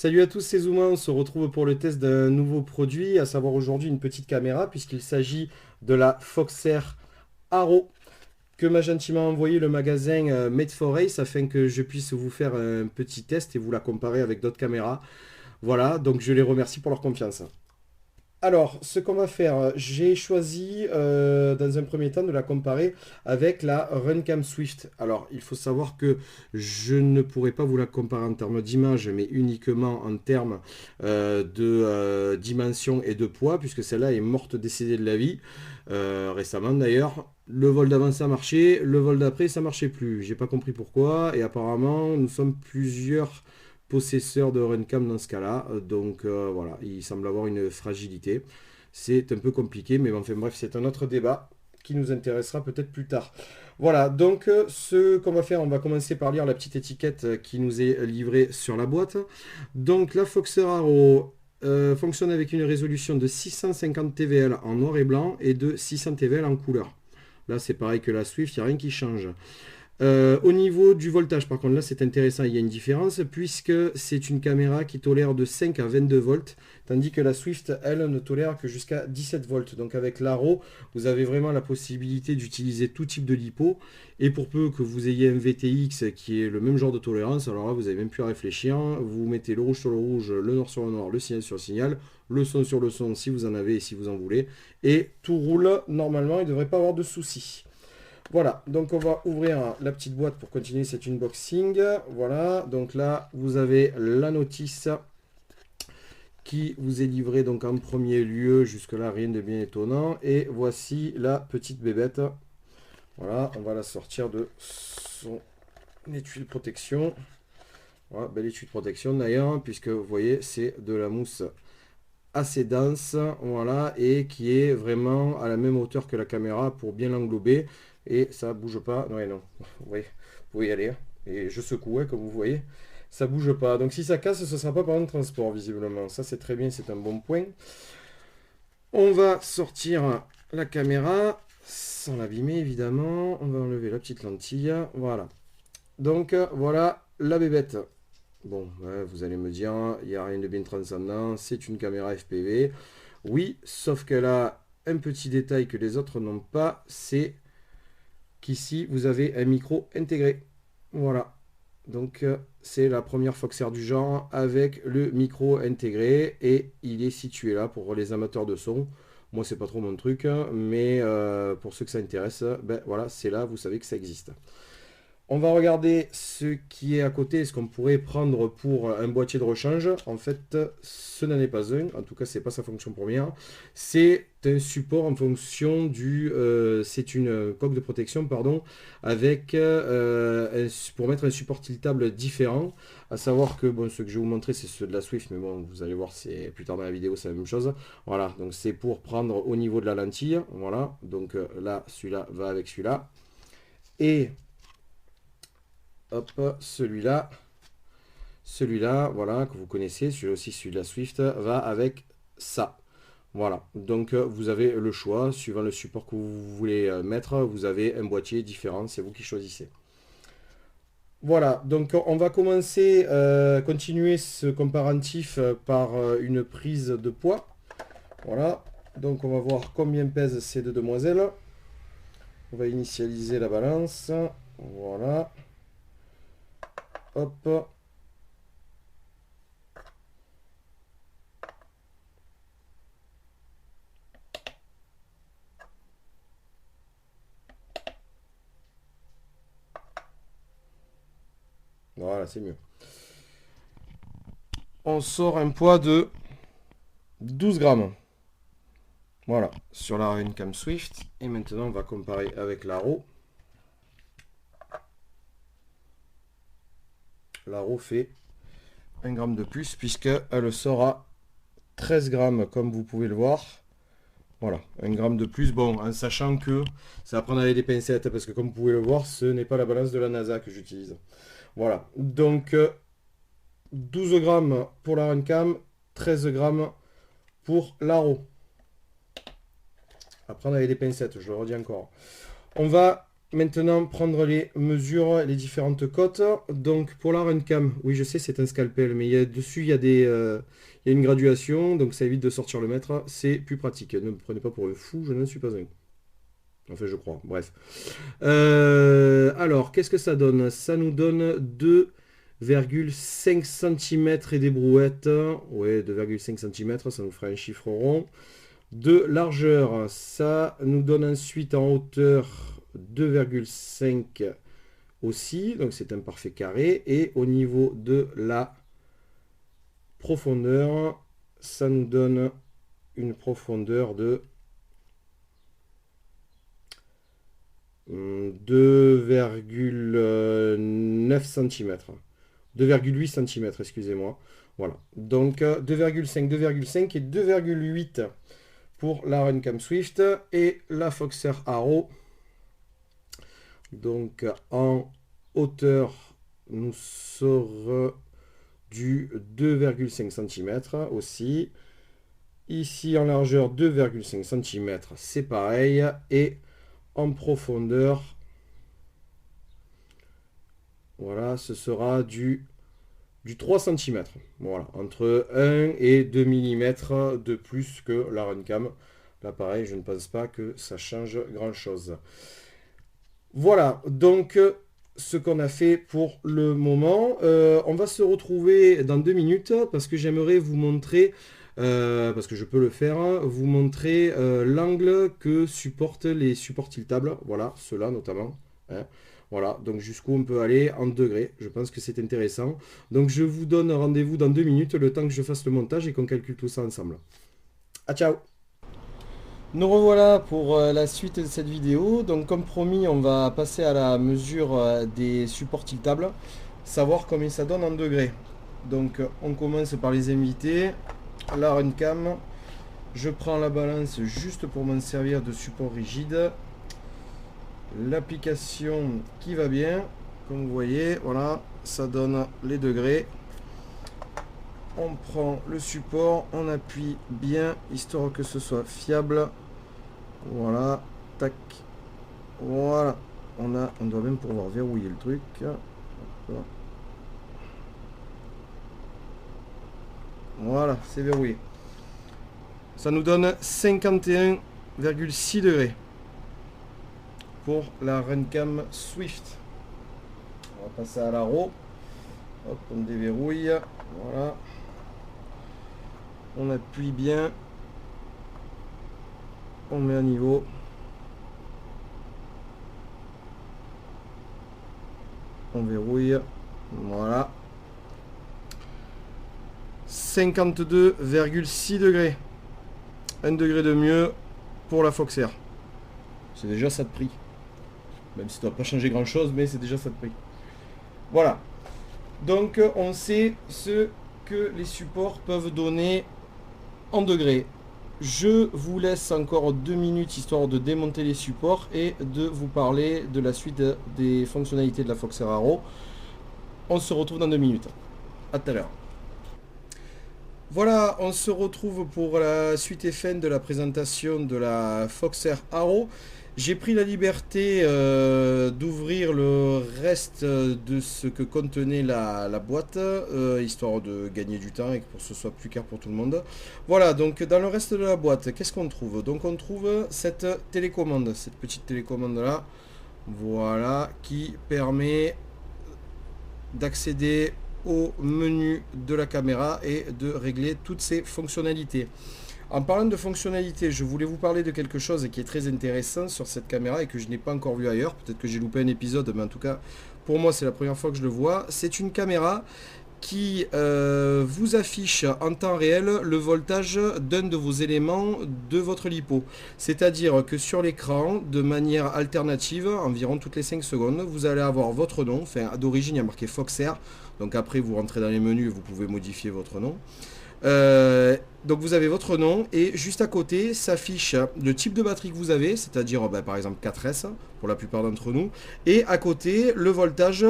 Salut à tous, c'est Zouma, on se retrouve pour le test d'un nouveau produit, à savoir aujourd'hui une petite caméra, puisqu'il s'agit de la Foxair Haro, que m'a gentiment envoyé le magasin Made for Ace, afin que je puisse vous faire un petit test et vous la comparer avec d'autres caméras. Voilà, donc je les remercie pour leur confiance. Alors, ce qu'on va faire, j'ai choisi dans un premier temps de la comparer avec la Runcam Swift. Alors, il faut savoir que je ne pourrais pas vous la comparer en termes d'image, mais uniquement en termes de dimension et de poids, puisque celle-là est morte décédée de la vie, récemment d'ailleurs. Le vol d'avant ça marchait, le vol d'après ça marchait plus. J'ai pas compris pourquoi, et apparemment nous sommes plusieurs possesseur de Runcam dans ce cas-là. Donc voilà, il semble avoir une fragilité. C'est un peu compliqué, mais enfin bref, c'est un autre débat qui nous intéressera peut-être plus tard. Voilà, donc ce qu'on va faire, on va commencer par lire la petite étiquette qui nous est livrée sur la boîte. Donc la Foxer Haro fonctionne avec une résolution de 650 TVL en noir et blanc et de 600 TVL en couleur. Là, c'est pareil que la Swift, il n'y a rien qui change. Au niveau du voltage, par contre, là c'est intéressant, il y a une différence puisque c'est une caméra qui tolère de 5 à 22 volts, tandis que la Swift, elle, ne tolère que jusqu'à 17 volts. Donc avec l'Aro, vous avez vraiment la possibilité d'utiliser tout type de lipo, et pour peu que vous ayez un VTX qui est le même genre de tolérance, alors là vous n'avez même plus à réfléchir, vous mettez le rouge sur le rouge, le noir sur le noir, le signal sur le signal, le son sur le son si vous en avez et si vous en voulez, et tout roule normalement, il ne devrait pas avoir de soucis. Voilà, donc on va ouvrir la petite boîte pour continuer cet unboxing. Voilà, donc là, vous avez la notice qui vous est livrée donc en premier lieu. Jusque-là, rien de bien étonnant. Et voici la petite bébête. Voilà, on va la sortir de son étui de protection. Voilà, belle étui de protection d'ailleurs, puisque vous voyez, c'est de la mousse assez dense, voilà, et qui est vraiment à la même hauteur que la caméra pour bien l'englober, et ça bouge pas. Ouais, non, vous pouvez y aller, hein. Et je secoue, hein, comme vous voyez, ça bouge pas. Donc si ça casse, ce sera pas pendant le transport visiblement, ça c'est très bien, c'est un bon point. On va sortir la caméra sans l'abîmer évidemment, on va enlever la petite lentille, voilà. Donc voilà la bébête. Bon, ouais, vous allez me dire, il n'y a rien de bien transcendant, c'est une caméra FPV. Oui, sauf qu'elle a un petit détail que les autres n'ont pas, c'est qu'ici, vous avez un micro intégré. Voilà. Donc, c'est la première Foxer du genre avec le micro intégré, et il est situé là pour les amateurs de son. Moi, c'est pas trop mon truc, hein, mais pour ceux que ça intéresse, ben voilà, c'est là, vous savez que ça existe. On va regarder ce qui est à côté, ce qu'on pourrait prendre pour un boîtier de rechange. En fait, ce n'en est pas un. En tout cas, c'est pas sa fonction première. C'est un support en fonction du... c'est une coque de protection, pardon, avec pour mettre un support tiltable différent. À savoir que, bon, ce que je vais vous montrer, c'est ceux de la Swift, mais bon, vous allez voir, c'est plus tard dans la vidéo, c'est la même chose. Voilà, donc c'est pour prendre au niveau de la lentille. Voilà, donc là, celui-là va avec celui-là. Et hop, celui-là, voilà, que vous connaissez, celui-là aussi, celui de la Swift, va avec ça. Voilà, donc vous avez le choix, suivant le support que vous voulez mettre, vous avez un boîtier différent, c'est vous qui choisissez. Voilà, donc on va commencer, continuer ce comparatif par une prise de poids. Voilà, donc on va voir combien pèsent ces deux demoiselles. On va initialiser la balance. Voilà, hop. Voilà, c'est mieux. On sort un poids de 12 grammes. Voilà, sur la Runcam Swift. Et maintenant, on va comparer avec l'Aro. L'Aro fait 1 gramme de plus, puisqu'elle sort à 13 grammes, comme vous pouvez le voir. Voilà, 1 gramme de plus. Bon, en sachant que ça va prendre avec des pincettes, parce que comme vous pouvez le voir, ce n'est pas la balance de la NASA que j'utilise. Voilà, donc 12 grammes pour la Runcam, 13 grammes pour l'Aro. À prendre avec des pincettes, je le redis encore. On va maintenant prendre les mesures, les différentes cotes. Donc pour la Runcam, oui je sais c'est un scalpel, mais dessus il y a il y a une graduation, donc ça évite de sortir le mètre, c'est plus pratique. Ne me prenez pas pour un fou, je ne suis pas un. Enfin je crois, bref. Alors qu'est-ce que ça donne? Ça nous donne 2,5 cm et des brouettes. Ouais, 2,5 cm, ça nous fera un chiffre rond. De largeur, ça nous donne ensuite en hauteur 2,5 aussi, donc c'est un parfait carré. Et au niveau de la profondeur, ça nous donne une profondeur de 2,9 cm. 2,8 cm, excusez-moi. Voilà, donc 2,5, 2,5 et 2,8 pour la Runcam Swift et la Foxer Arrow. Donc en hauteur, nous serons du 2,5 cm aussi. Ici en largeur 2,5 cm, c'est pareil. Et en profondeur, voilà, ce sera du 3 cm. Voilà, entre 1 et 2 mm de plus que la Runcam. Là pareil, je ne pense pas que ça change grand chose. Voilà, donc ce qu'on a fait pour le moment. On va se retrouver dans 2 minutes parce que j'aimerais vous montrer, parce que je peux le faire, hein, vous montrer l'angle que supportent les supports tiltables. Voilà, ceux-là notamment. Hein. Voilà, donc jusqu'où on peut aller en degrés. Je pense que c'est intéressant. Donc je vous donne rendez-vous dans 2 minutes, le temps que je fasse le montage et qu'on calcule tout ça ensemble. À ciao! Nous revoilà pour la suite de cette vidéo. Donc comme promis, on va passer à la mesure des supports tiltables, savoir combien ça donne en degrés. Donc on commence par les invités. La Runcam, je prends la balance juste pour m'en servir de support rigide. L'application qui va bien, comme vous voyez, voilà, ça donne les degrés. On prend le support, on appuie bien, histoire que ce soit fiable. Voilà, tac, voilà, on doit même pouvoir verrouiller le truc. Voilà, c'est verrouillé. Ça nous donne 51,6 degrés pour la Runcam Swift. On va passer à l'Arrow. Hop, on déverrouille. Voilà. On appuie bien. On met à niveau. On verrouille. Voilà. 52,6 degrés. 1 degré de mieux pour la Foxer. C'est déjà ça de prix. Même si ça ne doit pas changer grand chose, mais c'est déjà ça de prix. Voilà. Donc on sait ce que les supports peuvent donner en degrés. Je vous laisse encore 2 minutes histoire de démonter les supports et de vous parler de la suite des fonctionnalités de la Foxer Arrow. On se retrouve dans 2 minutes. A tout à l'heure. Voilà, on se retrouve pour la suite et fin de la présentation de la Foxer Arrow. J'ai pris la liberté d'ouvrir le reste de ce que contenait la boîte, histoire de gagner du temps et que pour que ce soit plus clair pour tout le monde. Voilà, donc dans le reste de la boîte, qu'est-ce qu'on trouve? Donc on trouve cette télécommande, cette petite télécommande là, voilà, qui permet d'accéder au menu de la caméra et de régler toutes ses fonctionnalités. En parlant de fonctionnalité, je voulais vous parler de quelque chose qui est très intéressant sur cette caméra et que je n'ai pas encore vu ailleurs. Peut-être que j'ai loupé un épisode, mais en tout cas, pour moi, c'est la première fois que je le vois. C'est une caméra qui vous affiche en temps réel le voltage d'un de vos éléments de votre lipo. C'est-à-dire que sur l'écran, de manière alternative, environ toutes les 5 secondes, vous allez avoir votre nom. Enfin, d'origine, il y a marqué Foxer. Donc après, vous rentrez dans les menus et vous pouvez modifier votre nom. Donc vous avez votre nom et juste à côté s'affiche le type de batterie que vous avez, c'est-à-dire par exemple 4S pour la plupart d'entre nous, et à côté le voltage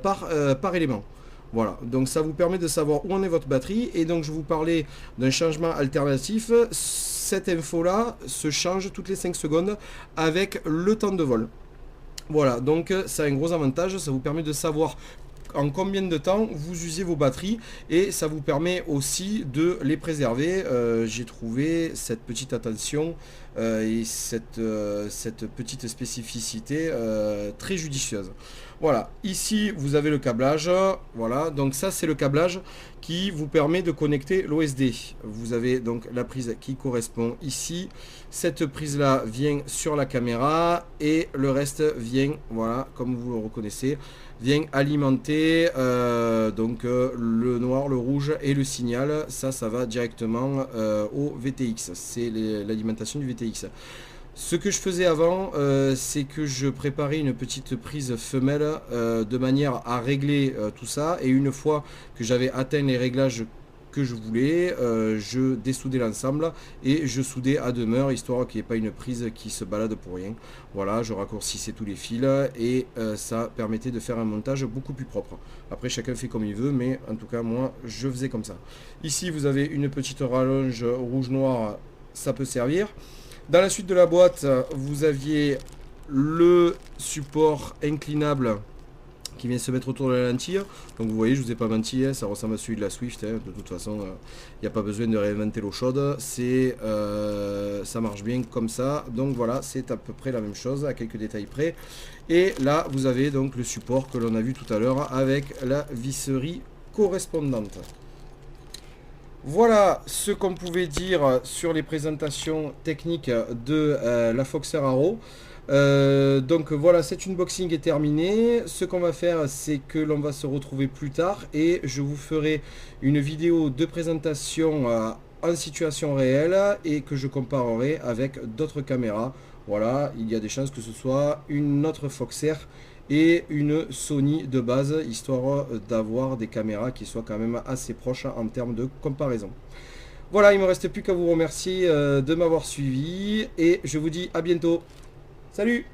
par élément. Voilà, donc ça vous permet de savoir où en est votre batterie. Et donc je vous parlais d'un changement alternatif. Cette info là se change toutes les 5 secondes avec le temps de vol. Voilà, donc ça a un gros avantage, ça vous permet de savoir en combien de temps vous usez vos batteries et ça vous permet aussi de les préserver. J'ai trouvé cette petite attention et cette petite spécificité très judicieuse. Voilà, ici vous avez le câblage, voilà, donc ça c'est le câblage qui vous permet de connecter l'OSD. Vous avez donc la prise qui correspond ici, cette prise là vient sur la caméra et le reste vient, voilà, comme vous le reconnaissez, vient alimenter le noir, le rouge et le signal. Ça va directement au VTX, c'est l'alimentation du VTX. Ce que je faisais avant, c'est que je préparais une petite prise femelle de manière à régler tout ça. Et une fois que j'avais atteint les réglages que je voulais, je dessoudais l'ensemble et je soudais à demeure, histoire qu'il n'y ait pas une prise qui se balade pour rien. Voilà, je raccourcissais tous les fils et ça permettait de faire un montage beaucoup plus propre. Après, chacun fait comme il veut, mais en tout cas, moi, je faisais comme ça. Ici, vous avez une petite rallonge rouge-noir, ça peut servir. Dans la suite de la boîte, vous aviez le support inclinable qui vient se mettre autour de la lentille. Donc vous voyez, je vous ai pas menti, hein, ça ressemble à celui de la Swift. Hein. De toute façon, il n'y a pas besoin de réinventer l'eau chaude. Ça marche bien comme ça. Donc voilà, c'est à peu près la même chose, à quelques détails près. Et là, vous avez donc le support que l'on a vu tout à l'heure avec la visserie correspondante. Voilà ce qu'on pouvait dire sur les présentations techniques de la Foxer Arrow. Donc voilà, cet unboxing est terminé. Ce qu'on va faire, c'est que l'on va se retrouver plus tard et je vous ferai une vidéo de présentation en situation réelle et que je comparerai avec d'autres caméras. Voilà, il y a des chances que ce soit une autre Foxer et une Sony de base, histoire d'avoir des caméras qui soient quand même assez proches en termes de comparaison. Voilà, il ne me reste plus qu'à vous remercier de m'avoir suivi et je vous dis à bientôt. Salut!